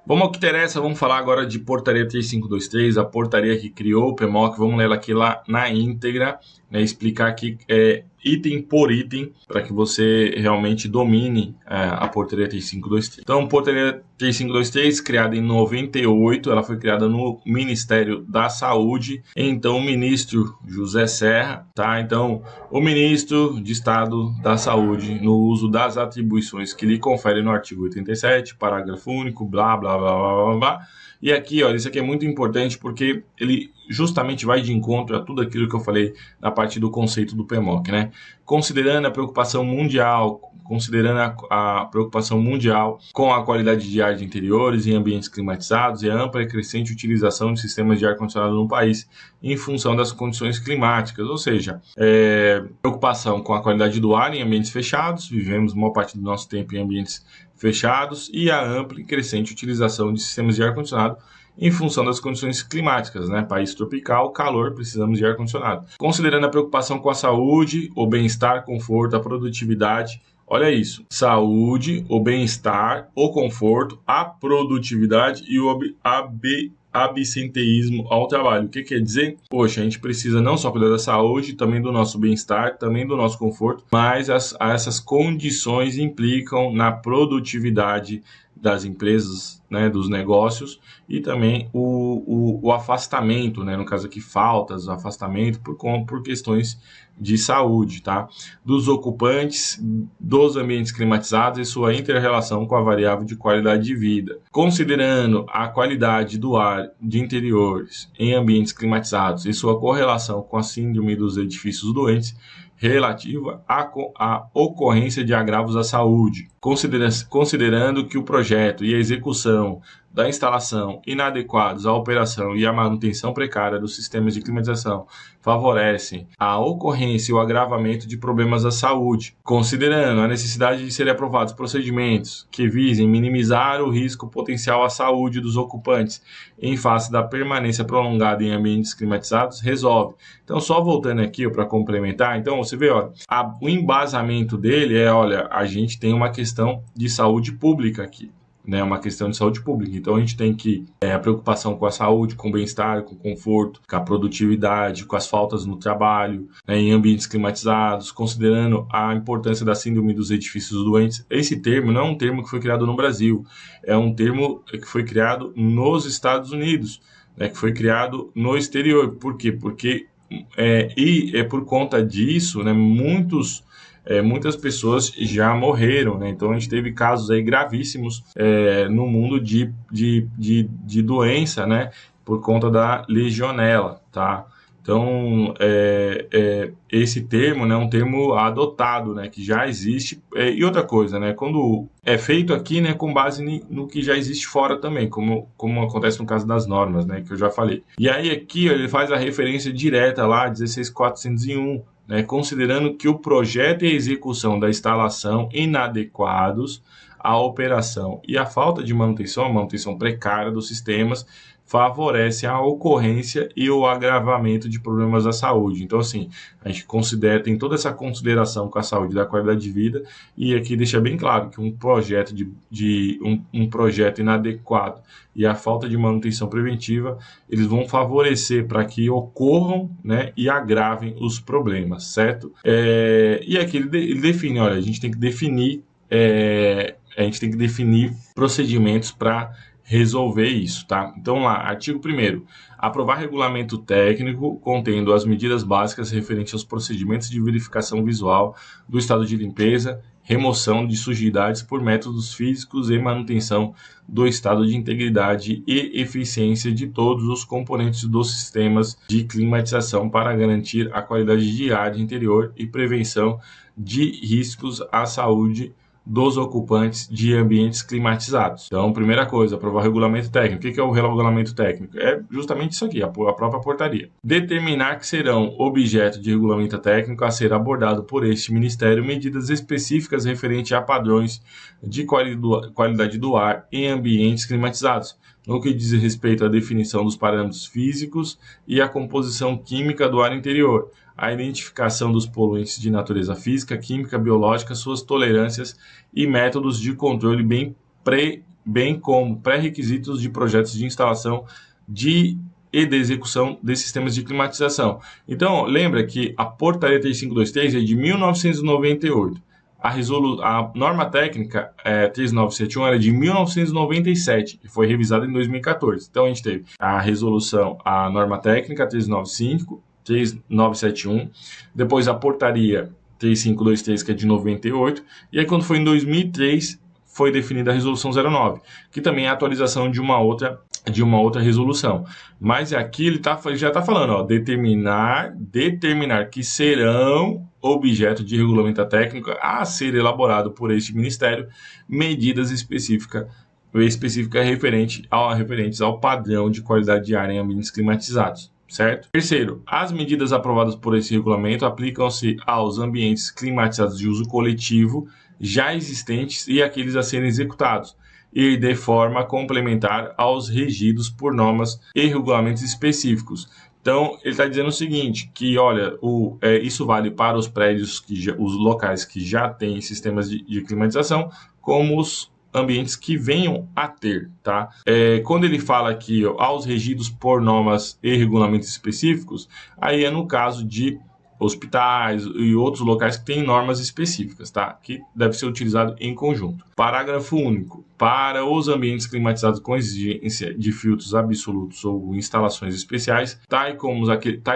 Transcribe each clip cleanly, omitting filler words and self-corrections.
Vamos ao que interessa, vamos falar agora de portaria 3523, a portaria que criou o PMOC. Vamos ler ela aqui lá na íntegra, né, explicar aqui item por item, para que você realmente domine a portaria 3523. Então, portaria 3523, criada em 98, ela foi criada no Ministério da Saúde, então o ministro José Serra, tá? Então, o ministro de Estado da Saúde, no uso das atribuições que lhe confere no artigo 87, parágrafo único, blá, blá, blá, blá, blá, blá. E aqui, olha, isso aqui é muito importante porque ele justamente vai de encontro a tudo aquilo que eu falei na parte do conceito do PMOC, né? Considerando a preocupação mundial, a preocupação mundial com a qualidade de ar de interiores em ambientes climatizados e a ampla e crescente utilização de sistemas de ar-condicionado no país em função das condições climáticas, ou seja, preocupação com a qualidade do ar em ambientes fechados, vivemos a maior parte do nosso tempo em ambientes fechados, e a ampla e crescente utilização de sistemas de ar-condicionado em função das condições climáticas, né? País tropical, calor, precisamos de ar-condicionado. Considerando a preocupação com a saúde, o bem-estar, conforto, a produtividade, olha isso, saúde, o bem-estar, o conforto, a produtividade e o absenteísmo ao trabalho. O que quer dizer? Poxa, a gente precisa não só cuidar da saúde, também do nosso bem-estar, também do nosso conforto, mas essas condições implicam na produtividade das empresas, né, dos negócios, e também o afastamento, né, no caso aqui faltas, afastamento por questões de saúde, tá? Dos ocupantes dos ambientes climatizados e sua inter-relação com a variável de qualidade de vida. Considerando a qualidade do ar de interiores em ambientes climatizados e sua correlação com a síndrome dos edifícios doentes, relativa à ocorrência de agravos à saúde, considerando que o projeto e a execução da instalação inadequados à operação e à manutenção precária dos sistemas de climatização favorecem a ocorrência e o agravamento de problemas à saúde, considerando a necessidade de serem aprovados procedimentos que visem minimizar o risco potencial à saúde dos ocupantes em face da permanência prolongada em ambientes climatizados, resolve. Então, só voltando aqui para complementar, então você vê, olha, o embasamento dele olha, a gente tem uma questão de saúde pública aqui, né, uma questão de saúde pública. Então a gente tem que a preocupação com a saúde, com o bem-estar, com o conforto, com a produtividade, com as faltas no trabalho, né, em ambientes climatizados, considerando a importância da síndrome dos edifícios doentes. Esse termo não é um termo que foi criado no Brasil, é um termo que foi criado nos Estados Unidos, né, que foi criado no exterior. Por quê? Porque por conta disso, né, muitas pessoas já morreram, né? Então a gente teve casos aí gravíssimos no mundo de doença, né? Por conta da legionela, tá? Então esse termo, né, é um termo adotado, né, que já existe. E outra coisa, né, quando é feito aqui, né, com base no que já existe fora também, como acontece no caso das normas, né, que eu já falei. E aí aqui ele faz a referência direta lá, 16401, né, considerando que o projeto e a execução da instalação inadequados à operação e a falta de manutenção, a manutenção precária dos sistemas, favorece a ocorrência e o agravamento de problemas da saúde. Então, assim, a gente tem toda essa consideração com a saúde e da qualidade de vida, e aqui deixa bem claro que um projeto um projeto inadequado e a falta de manutenção preventiva, eles vão favorecer para que ocorram, né, e agravem os problemas, certo? E aqui ele define, olha, a gente tem que definir procedimentos para resolver isso, tá? Então lá, artigo 1º, aprovar regulamento técnico contendo as medidas básicas referentes aos procedimentos de verificação visual do estado de limpeza, remoção de sujidades por métodos físicos e manutenção do estado de integridade e eficiência de todos os componentes dos sistemas de climatização para garantir a qualidade de ar de interior e prevenção de riscos à saúde dos ocupantes de ambientes climatizados. Então, primeira coisa, aprovar o regulamento técnico. O que é o regulamento técnico? É justamente isso aqui, a própria portaria. Determinar que serão objeto de regulamento técnico a ser abordado por este Ministério medidas específicas referentes a padrões de qualidade do ar em ambientes climatizados, no que diz respeito à definição dos parâmetros físicos e à composição química do ar interior, a identificação dos poluentes de natureza física, química, biológica, suas tolerâncias e métodos de controle bem bem como pré-requisitos de projetos de instalação e de execução de sistemas de climatização. Então, lembra que a portaria 3523 é de 1998. A norma técnica 3971 era de 1997 e foi revisada em 2014. Então, a gente teve a norma técnica 3905, 3971, depois a portaria 3523, que é de 98, e aí quando foi em 2003, foi definida a resolução 09, que também é a atualização de uma outra resolução. Mas aqui ele já está falando, determinar que serão objeto de regulamento técnico a ser elaborado por este Ministério medidas específicas referentes ao padrão de qualidade de ar em ambientes climatizados. Certo? Terceiro, as medidas aprovadas por esse regulamento aplicam-se aos ambientes climatizados de uso coletivo já existentes e aqueles a serem executados, e de forma complementar aos regidos por normas e regulamentos específicos. Então, ele está dizendo o seguinte, que olha, isso vale para os prédios, os locais que já têm sistemas de climatização, como os ambientes que venham a ter, tá? Quando ele fala aqui aos regidos por normas e regulamentos específicos, aí é no caso de hospitais e outros locais que têm normas específicas, tá? Que deve ser utilizado em conjunto. Parágrafo único. Para os ambientes climatizados com exigência de filtros absolutos ou instalações especiais, tais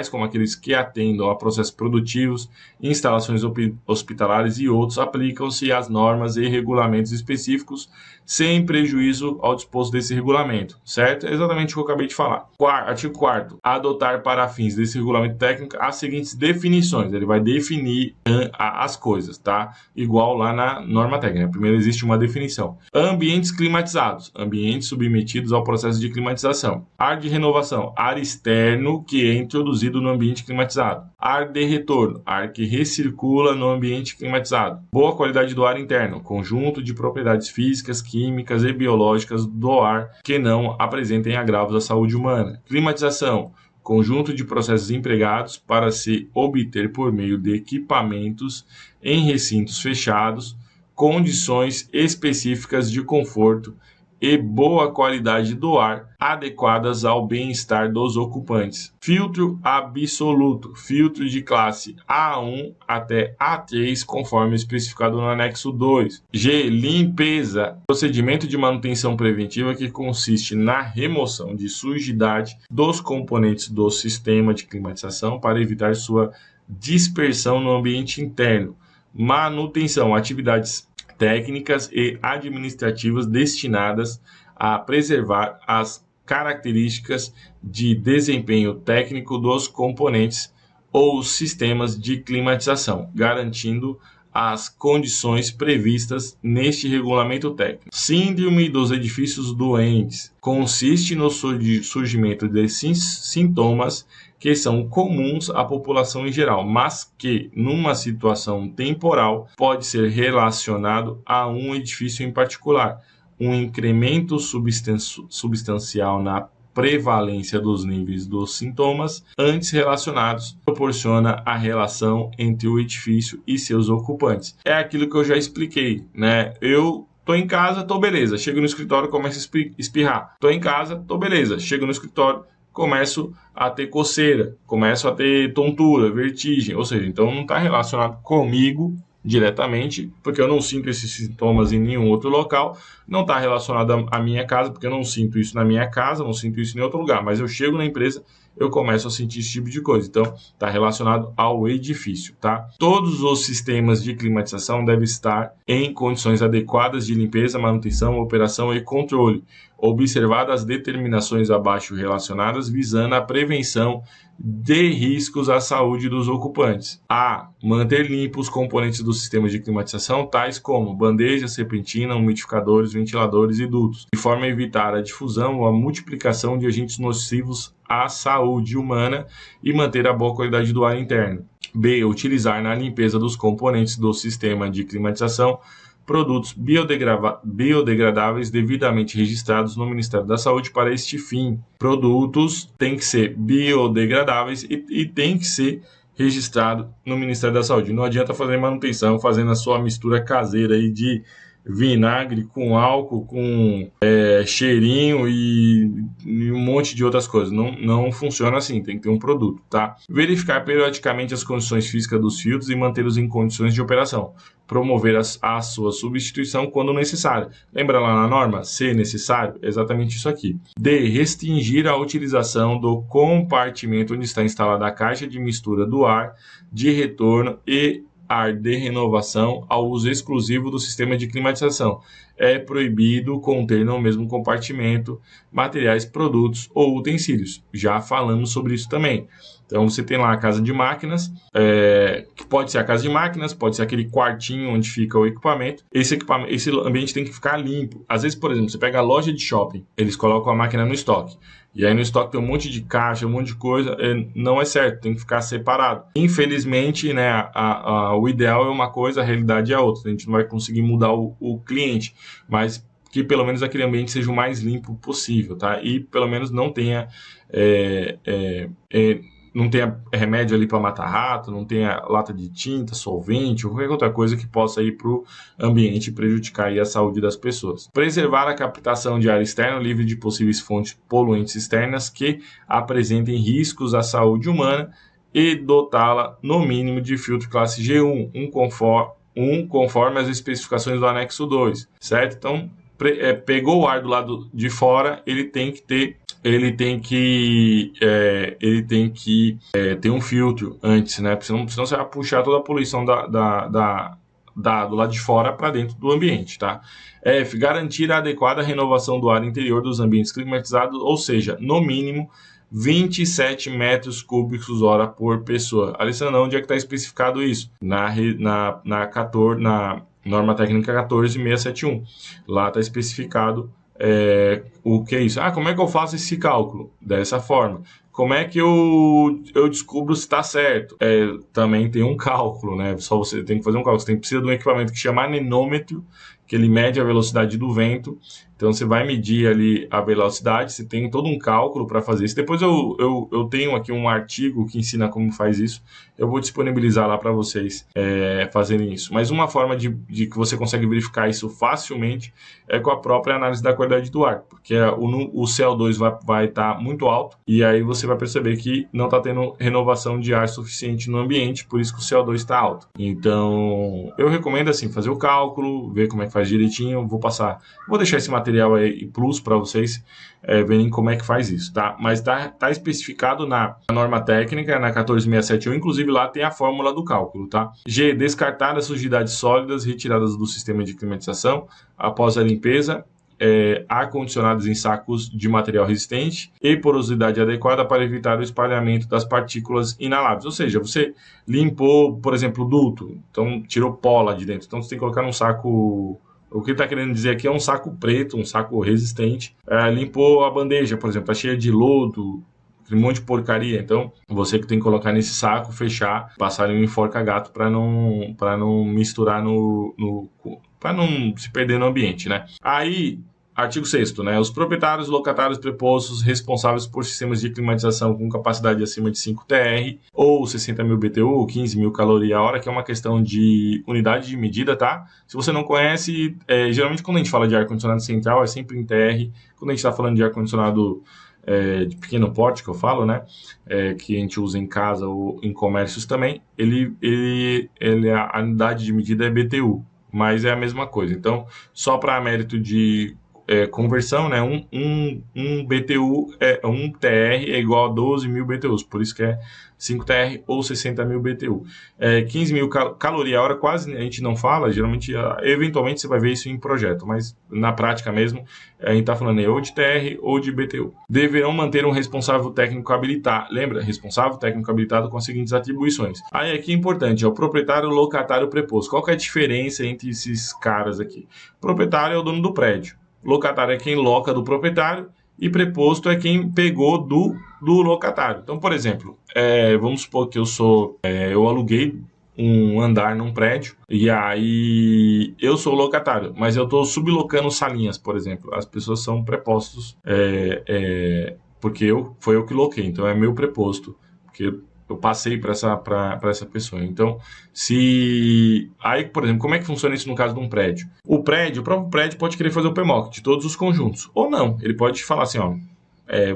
como aqueles que atendam a processos produtivos, instalações hospitalares e outros, aplicam-se as normas e regulamentos específicos sem prejuízo ao disposto desse regulamento, certo? É exatamente o que eu acabei de falar. Artigo 4º. Adotar para fins desse regulamento técnico as seguintes definições. Ele vai definir as coisas, tá? Igual lá na norma técnica. Primeiro existe uma definição. Ambientes climatizados, ambientes submetidos ao processo de climatização. Ar de renovação, ar externo que é introduzido no ambiente climatizado. Ar de retorno, ar que recircula no ambiente climatizado. Boa qualidade do ar interno, conjunto de propriedades físicas, químicas e biológicas do ar que não apresentem agravos à saúde humana. Climatização, conjunto de processos empregados para se obter por meio de equipamentos em recintos fechados, condições específicas de conforto e boa qualidade do ar adequadas ao bem-estar dos ocupantes. Filtro absoluto, filtro de classe A1 até A3, conforme especificado no anexo 2. G. Limpeza, procedimento de manutenção preventiva que consiste na remoção de sujidade dos componentes do sistema de climatização para evitar sua dispersão no ambiente interno. Manutenção, atividades técnicas e administrativas destinadas a preservar as características de desempenho técnico dos componentes ou sistemas de climatização, garantindo as condições previstas neste regulamento técnico. Síndrome dos edifícios doentes consiste no surgimento de sintomas que são comuns à população em geral, mas que, numa situação temporal, pode ser relacionado a um edifício em particular. Um incremento substancial na prevalência dos níveis dos sintomas antes relacionados proporciona a relação entre o edifício e seus ocupantes. É aquilo que eu já expliquei, né? Eu tô em casa, tô beleza. Chego no escritório, começo a espirrar. Tô em casa, tô beleza. Chego no escritório, começo a ter coceira, começo a ter tontura, vertigem. Ou seja, então não está relacionado comigo diretamente, porque eu não sinto esses sintomas em nenhum outro local, não está relacionado à minha casa, porque eu não sinto isso na minha casa, não sinto isso em outro lugar, mas eu chego na empresa, eu começo a sentir esse tipo de coisa, então está relacionado ao edifício, tá? Todos os sistemas de climatização devem estar em condições adequadas de limpeza, manutenção, operação e controle, observadas as determinações abaixo relacionadas, visando a prevenção de riscos à saúde dos ocupantes. A. Manter limpos os componentes do sistema de climatização, tais como bandeja, serpentina, umidificadores, ventiladores e dutos, de forma a evitar a difusão ou a multiplicação de agentes nocivos à saúde humana e manter a boa qualidade do ar interno. B. Utilizar na limpeza dos componentes do sistema de climatização produtos biodegradáveis devidamente registrados no Ministério da Saúde para este fim. Produtos têm que ser biodegradáveis e têm que ser registrado no Ministério da Saúde. Não adianta fazer manutenção fazendo a sua mistura caseira aí de vinagre com álcool, com cheirinho e um monte de outras coisas. Não funciona assim, tem que ter um produto, tá? Verificar periodicamente as condições físicas dos filtros e mantê-los em condições de operação. Promover a sua substituição quando necessário. Lembra lá na norma? Se necessário, exatamente isso aqui. D. Restringir a utilização do compartimento onde está instalada a caixa de mistura do ar de retorno e ar de renovação ao uso exclusivo do sistema de climatização. É proibido conter no mesmo compartimento materiais, produtos ou utensílios. Já falamos sobre isso também. Então você tem lá a casa de máquinas, que pode ser a casa de máquinas, pode ser aquele quartinho onde fica o equipamento. Esse ambiente tem que ficar limpo. Às vezes, por exemplo, você pega a loja de shopping, eles colocam a máquina no estoque. E aí no estoque tem um monte de caixa, um monte de coisa, não é certo, tem que ficar separado. Infelizmente, né, o ideal é uma coisa, a realidade é outra. A gente não vai conseguir mudar o cliente, mas que pelo menos aquele ambiente seja o mais limpo possível, tá? E pelo menos não tenha remédio ali para matar rato, não tenha lata de tinta, solvente ou qualquer outra coisa que possa ir para o ambiente e prejudicar aí a saúde das pessoas. Preservar a captação de ar externo livre de possíveis fontes poluentes externas que apresentem riscos à saúde humana e dotá-la, no mínimo, de filtro classe G1, conforme as especificações do anexo 2, certo? Então, pegou o ar do lado de fora, ele tem que ter ter um filtro antes, né? Senão você vai puxar toda a poluição do lado de fora para dentro do ambiente, tá? F. Garantir a adequada renovação do ar interior dos ambientes climatizados, ou seja, no mínimo 27 metros cúbicos hora por pessoa. Alessandro, onde é que está especificado isso? Na norma técnica 14671. Lá está especificado o que é isso. Como é que eu faço esse cálculo? Dessa forma. Como é que eu descubro se está certo? Também tem um cálculo, né? Só você tem que fazer um cálculo. Você precisa de um equipamento que chama anemômetro, que ele mede a velocidade do vento. Então você vai medir ali a velocidade, você tem todo um cálculo para fazer isso. Depois eu tenho aqui um artigo que ensina como faz isso. Eu vou disponibilizar lá para vocês fazerem isso. Mas uma forma de que você consegue verificar isso facilmente é com a própria análise da qualidade do ar, porque o CO2 vai estar muito alto e aí você vai perceber que não está tendo renovação de ar suficiente no ambiente, por isso que o CO2 está alto. Então eu recomendo assim fazer o cálculo, ver como é que faz direitinho. Vou deixar esse material aí plus para vocês verem como é que faz isso, tá? Mas tá especificado na norma técnica, na 14671, inclusive lá tem a fórmula do cálculo, tá? G. Descartar as sujidades sólidas retiradas do sistema de climatização após a limpeza, ar-condicionados em sacos de material resistente e porosidade adequada para evitar o espalhamento das partículas inaláveis. Ou seja, você limpou, por exemplo, o duto, então tirou pó lá de dentro, então você tem que colocar num saco. O que ele está querendo dizer aqui é um saco preto, um saco resistente. Limpou a bandeja, por exemplo, está cheia de lodo, um monte de porcaria. Então, você que tem que colocar nesse saco, fechar, passar em um enforca-gato para não misturar para não se perder no ambiente, né? Aí, artigo 6º, né? Os proprietários, locatários, prepostos responsáveis por sistemas de climatização com capacidade acima de 5 TR ou 60 mil BTU, 15 mil calorias a hora, que é uma questão de unidade de medida, tá? Se você não conhece, geralmente quando a gente fala de ar-condicionado central é sempre em TR. Quando a gente está falando de ar-condicionado de pequeno porte, que eu falo, né? Que a gente usa em casa ou em comércios também, a unidade de medida é BTU, mas é a mesma coisa. Então, só para mérito de conversão, né? Um BTU, um TR é igual a 12 mil BTUs, por isso que é 5 TR ou 60 mil BTU. 15 mil calorias a hora quase a gente não fala, geralmente, eventualmente você vai ver isso em projeto, mas na prática mesmo, a gente está falando ou de TR ou de BTU. Deverão manter um responsável técnico habilitado, lembra? Responsável técnico habilitado com as seguintes atribuições. Aí aqui é importante, o proprietário, locatário, preposto. Qual que é a diferença entre esses caras aqui? O proprietário é o dono do prédio. Locatário é quem loca do proprietário e preposto é quem pegou do locatário. Então, por exemplo, vamos supor que eu aluguei um andar num prédio e aí eu sou o locatário, mas eu estou sublocando salinhas, por exemplo. As pessoas são prepostos porque foi eu que loquei, então é meu preposto, porque eu passei para essa pessoa. Então, se... Aí, por exemplo, como é que funciona isso no caso de um prédio? O próprio prédio pode querer fazer o PMOC de todos os conjuntos. Ou não, ele pode falar assim, ó,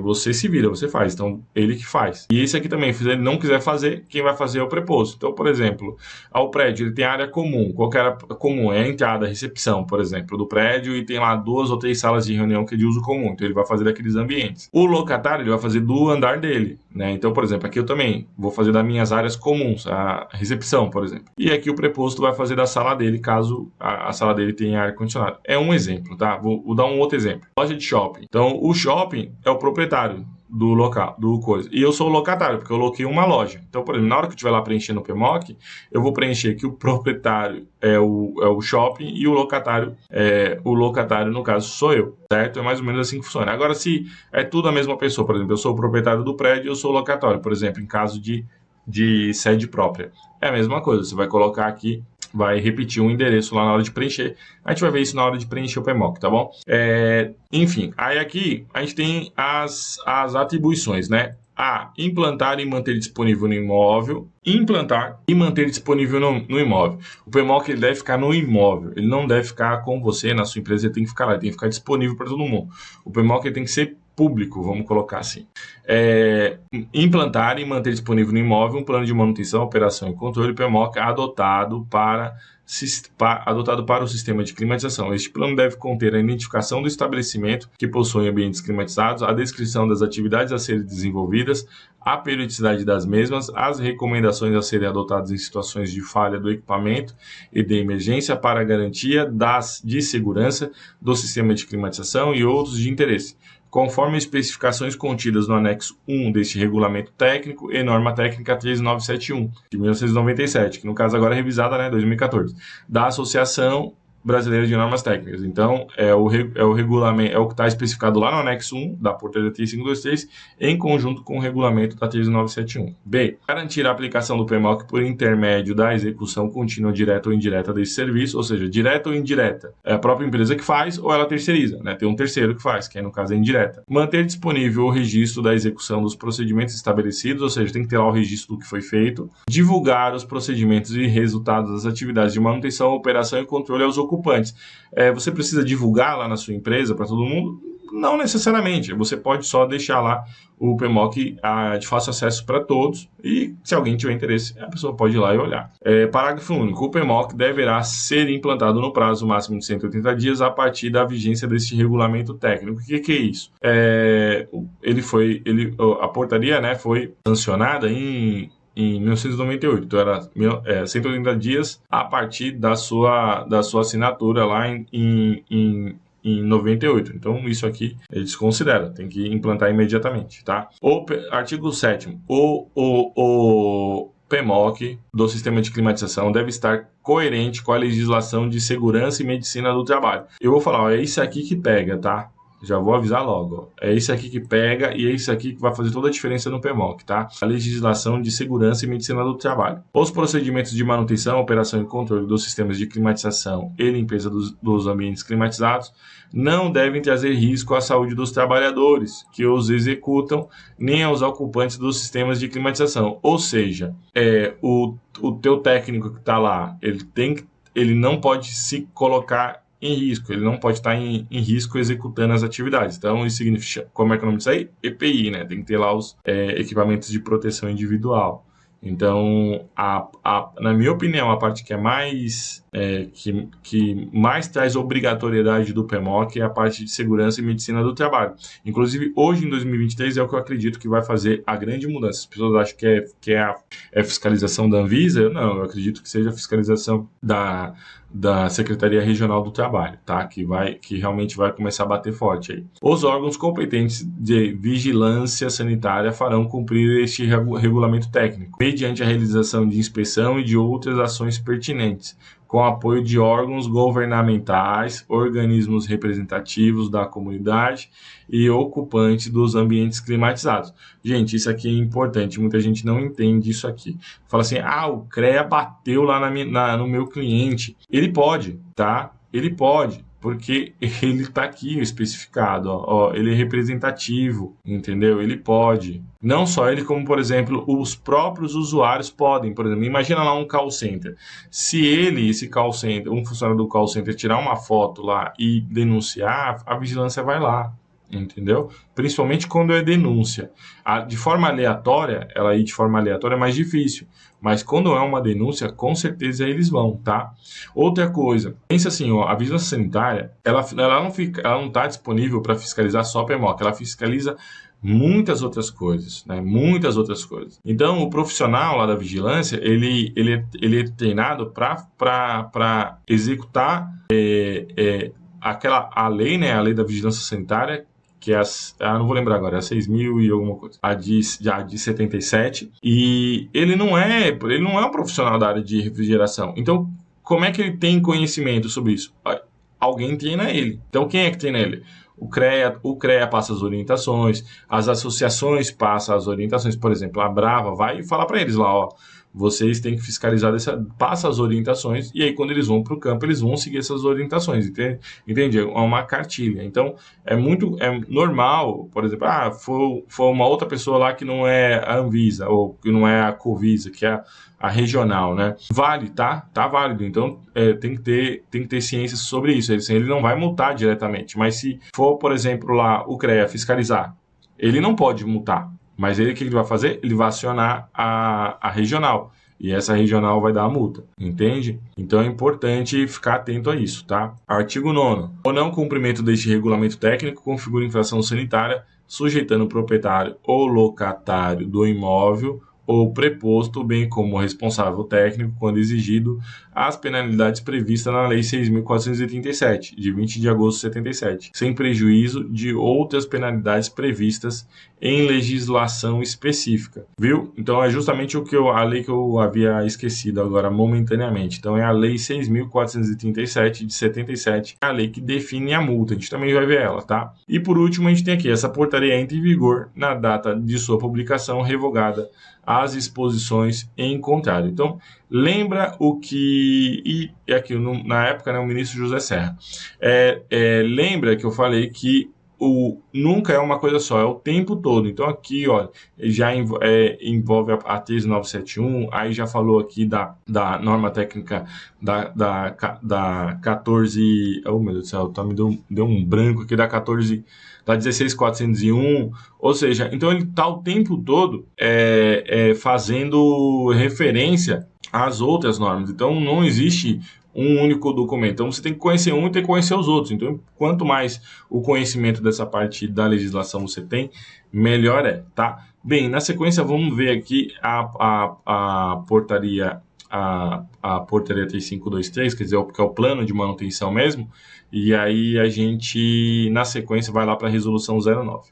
você se vira, você faz. Então, ele que faz. E esse aqui também, se ele não quiser fazer, quem vai fazer é o preposto. Então, por exemplo, ao prédio, ele tem área comum. Qual que é a área comum? É a entrada, a recepção, por exemplo, do prédio, e tem lá 2 ou 3 salas de reunião que é de uso comum. Então, ele vai fazer daqueles ambientes. O locatário, ele vai fazer do andar dele, né? Então, por exemplo, aqui eu também vou fazer das minhas áreas comuns, a recepção, por exemplo. E aqui o preposto vai fazer da sala dele, caso a sala dele tenha ar-condicionado. É um exemplo, tá? Vou dar um outro exemplo. Loja de shopping. Então, o shopping é o proprietário do local, do coisa. E eu sou o locatário, porque eu loquei uma loja. Então, por exemplo, na hora que eu estiver lá preenchendo o PMOC, eu vou preencher que o proprietário é o shopping e o locatário, no caso, sou eu, certo? É mais ou menos assim que funciona. Agora, se é tudo a mesma pessoa, por exemplo, eu sou o proprietário do prédio e eu sou o locatário, por exemplo, em caso de sede própria. É a mesma coisa, você vai colocar aqui, vai repetir um endereço lá na hora de preencher. A gente vai ver isso na hora de preencher o PMOC, tá bom? Enfim, aí aqui a gente tem as atribuições, né? Implantar e manter disponível no imóvel. Implantar e manter disponível no imóvel. O PMOC ele deve ficar no imóvel. Ele não deve ficar com você, na sua empresa. Ele tem que ficar lá. Ele tem que ficar disponível para todo mundo. O PMOC ele tem que ser público, vamos colocar assim. Implantar e manter disponível no imóvel um plano de manutenção, operação e controle PMOC adotado para o sistema de climatização. Este plano deve conter a identificação do estabelecimento que possui ambientes climatizados, a descrição das atividades a serem desenvolvidas, a periodicidade das mesmas, as recomendações a serem adotadas em situações de falha do equipamento e de emergência para a garantia de segurança do sistema de climatização e outros de interesse, conforme especificações contidas no anexo 1 deste regulamento técnico e norma técnica 13971, de 1997, que no caso agora é revisada, né, 2014, da Associação Brasileira de Normas Técnicas. Então, é o regulamento, é o que está especificado lá no anexo 1 da portaria 3523, em conjunto com o regulamento da 13971. B. Garantir a aplicação do PMOC por intermédio da execução contínua direta ou indireta desse serviço, ou seja, direta ou indireta. É a própria empresa que faz ou ela terceiriza, né? Tem um terceiro que faz, que aí no caso é indireta. Manter disponível o registro da execução dos procedimentos estabelecidos, ou seja, tem que ter lá o registro do que foi feito. Divulgar os procedimentos e resultados das atividades de manutenção, operação e controle aos ocupantes. Você precisa divulgar lá na sua empresa para todo mundo? Não necessariamente, você pode só deixar lá o PMOC de fácil acesso para todos e se alguém tiver interesse, a pessoa pode ir lá e olhar. Parágrafo único, o PMOC deverá ser implantado no prazo máximo de 180 dias a partir da vigência deste regulamento técnico. O que é isso? A portaria, né, foi sancionada em 1998, então era 180 dias a partir da sua assinatura lá em 98. Então, isso aqui eles consideram, tem que implantar imediatamente, tá? Artigo 7º. O PMOC do sistema de climatização deve estar coerente com a legislação de segurança e medicina do trabalho. Eu vou falar, é isso aqui que pega, tá? Já vou avisar logo. É isso aqui que pega e é isso aqui que vai fazer toda a diferença no PMOC, tá? A legislação de segurança e medicina do trabalho. Os procedimentos de manutenção, operação e controle dos sistemas de climatização e limpeza dos ambientes climatizados não devem trazer risco à saúde dos trabalhadores que os executam, nem aos ocupantes dos sistemas de climatização. Ou seja, o teu técnico que está lá, ele não pode se colocar em risco, ele não pode estar em risco executando as atividades. Então, isso significa, como é que é o nome disso aí? EPI, né? Tem que ter lá os equipamentos de proteção individual. Então, na minha opinião, a parte que é mais que mais traz obrigatoriedade do PMOC é a parte de segurança e medicina do trabalho. Inclusive, hoje, em 2023, é o que eu acredito que vai fazer a grande mudança. As pessoas acham que é a fiscalização da Anvisa. Não, eu acredito que seja a fiscalização da Secretaria Regional do Trabalho, tá? Que realmente vai começar a bater forte aí. Os órgãos competentes de vigilância sanitária farão cumprir este regulamento técnico, mediante a realização de inspeção e de outras ações pertinentes, com apoio de órgãos governamentais, organismos representativos da comunidade e ocupantes dos ambientes climatizados. Gente, isso aqui é importante, muita gente não entende isso aqui. Fala assim, o CREA bateu lá no meu cliente. Ele pode, tá? Ele pode. Porque ele está aqui especificado, ó, ele é representativo, entendeu? Ele pode. Não só ele, como, por exemplo, os próprios usuários podem. Por exemplo, imagina lá um call center. Se esse call center, um funcionário do call center, tirar uma foto lá e denunciar, a vigilância vai lá. Entendeu? Principalmente quando é denúncia. De forma aleatória, ela ir de forma aleatória é mais difícil. Mas quando é uma denúncia, com certeza eles vão, tá? Outra coisa, pensa assim, ó, a vigilância sanitária, ela não está disponível para fiscalizar só a PMOC, ela fiscaliza muitas outras coisas, né? Muitas outras coisas. Então, o profissional lá da vigilância, ele é treinado para executar a lei, né? A lei da vigilância sanitária, que é não vou lembrar agora, é a 6.000 e alguma coisa, a de 77, e ele não é um profissional da área de refrigeração. Então, como é que ele tem conhecimento sobre isso? Alguém treina ele. Então, quem é que treina ele? O CREA passa as orientações, as associações passam as orientações, por exemplo, a Brava vai e fala para eles lá, ó, vocês têm que fiscalizar, passa as orientações, e aí quando eles vão para o campo, eles vão seguir essas orientações, entende? É uma cartilha. Então, é normal, por exemplo, foi uma outra pessoa lá que não é a Anvisa, ou que não é a Covisa, que é a regional, né? Vale, tá? Tá válido. Então, tem que ter ciência sobre isso. Ele não vai multar diretamente, mas se for, por exemplo, lá o CREA fiscalizar, ele não pode multar. Mas o que ele vai fazer? Ele vai acionar a regional. E essa regional vai dar a multa, entende? Então é importante ficar atento a isso, tá? Artigo 9º. O não cumprimento deste regulamento técnico configura infração sanitária, sujeitando o proprietário ou locatário do imóvel ou preposto, bem como o responsável técnico, quando exigido, as penalidades previstas na Lei 6.437, de 20 de agosto de 77, sem prejuízo de outras penalidades previstas em legislação específica, viu? Então é justamente a lei que eu havia esquecido agora momentaneamente. Então é a Lei 6.437 de 77, a lei que define a multa. A gente também vai ver ela, tá? E por último, a gente tem aqui, essa portaria entra em vigor na data de sua publicação, revogada as exposições em contrário. Então, lembra o que... E aqui, na época, né, o ministro José Serra. Lembra que eu falei que nunca é uma coisa só, é o tempo todo. Então, aqui, ó, já envolve a 13971, aí já falou aqui da norma técnica da 14... Oh, meu Deus do céu, me deu um branco aqui, da 16.401, ou seja, então ele está o tempo todo fazendo referência às outras normas. Então não existe um único documento. Então você tem que conhecer um e tem que conhecer os outros. Então, quanto mais o conhecimento dessa parte da legislação você tem, melhor é, tá? Bem, na sequência vamos ver aqui a portaria portaria 3523, quer dizer, que é o plano de manutenção mesmo, e aí a gente, na sequência, vai lá para a resolução 09.